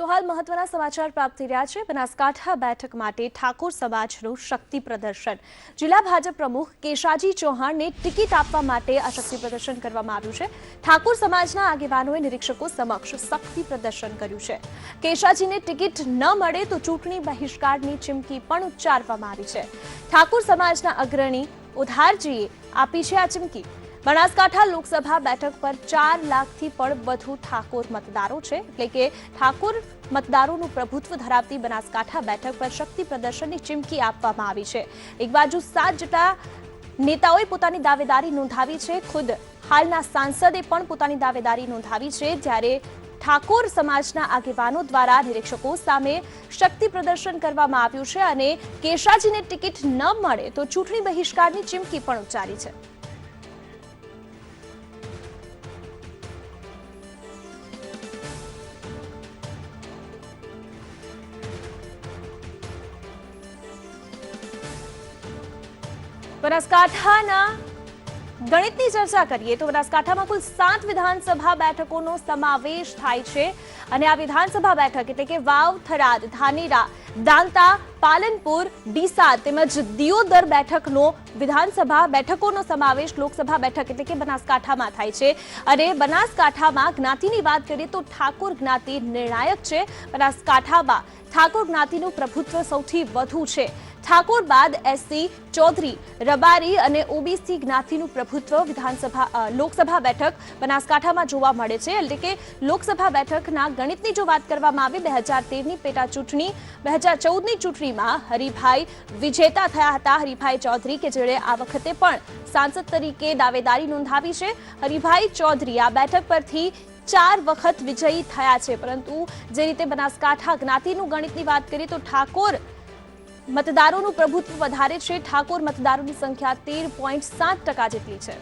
તો હાલ મહત્વના સમાચાર પ્રાપ્ત થઈ રહ્યા છે। બનાસકાંઠા બેઠક માટે ઠાકોર સમાજનું શક્તિ પ્રદર્શન। જિલ્લા ભાજપ પ્રમુખ કેશાજી ચૌહાણને ટિકિટ આપવા માટે આ શક્તિ પ્રદર્શન કરવામાં આવ્યું છે। ઠાકોર સમાજના આગેવાનોએ નિરીક્ષકો સમક્ષ શક્તિ પ્રદર્શન કર્યું છે। કેશાજીને ટિકિટ ન મળે તો ચૂંટણી બહિષ્કારની ચીમકી પણ ઉચ્ચારવામાં આવી છે। ઠાકોર સમાજના અગ્રણી ઉધારજીએ આપી છે આ ચીમકી। બનાસકાંઠા લોકસભા બેઠક પર 4 લાખથી પણ વધુ ઠાકોર મતદારો છે, એટલે કે ઠાકોર મતદારોનું પ્રભુત્વ ધરાવતી બનાસકાંઠા બેઠક પર શક્તિ પ્રદર્શનની ચીમકી આપવામાં આવી છે। એક બાજુ 7 જેટલા નેતાઓએ પોતાની દાવેદારી નોંધાવી છે, ખુદ હાલના સાંસદે પણ પોતાની દાવેદારી નોંધાવી છે, જ્યારે ઠાકોર સમાજના આગેવાનો દ્વારા નિરીક્ષકો સામે શક્તિ પ્રદર્શન કરવામાં આવ્યું છે અને કેશાજીને ટિકિટ ન મળે તો ચૂંટણી બહિષ્કારની ચીમકી પણ ઉચ્ચારી છે। બનાસકાંઠાના ગણિતની ચર્ચા કરીએ તો બનાસકાંઠામાં કુલ 7 વિધાનસભા બેઠકોનો સમાવેશ થાય છે અને આ વિધાનસભા બેઠક એટલે કે વાવ, થરાદ, ધાનેરા, દાંતા, પાલનપુર, ડીસા તેમજ દિયોદર બેઠકનો વિધાનસભા બેઠકોનો સમાવેશ લોકસભા બેઠક એટલે કે બનાસકાંઠામાં થાય છે। અને બનાસકાંઠામાં જ્ઞાતિની વાત કરીએ તો ઠાકોર જ્ઞાતિ નિર્ણાયક છે। બનાસકાંઠામાં ઠાકોર જ્ઞાતિનું પ્રભુત્વ સૌથી વધુ છે। ઠાકોર બાદ એસસી, ચૌધરી, રબારી અને ઓબીસી જ્ઞાતિનું પ્રભુત્વ લોકસભા બેઠક બનાસકાંઠામાં જોવા મળે છે। એટલે કે લોકસભા બેઠકના ગણિતની જો વાત કરવામાં આવે 2013ની પેટા ચૂંટણી 2014ની ચૂંટણીમાં હરિભાઈ વિજેતા થયા હતા। હરિભાઈ ચૌધરી કે જેણે આ વખતે પણ સાંસદ તરીકે દાવેદારી નોંધાવી છે। હરિભાઈ ચૌધરી આ બેઠક પરથી 4 વખત વિજયી થયા છે, પરંતુ જે રીતે બનાસકાંઠા જ્ઞાતિનું ગણિતની વાત કરીએ તો ઠાકોર મતદારોનું પ્રભુત્વ વધારે છે। ઠાકોર મતદારોની સંખ્યા 13.7% જેટલી છે।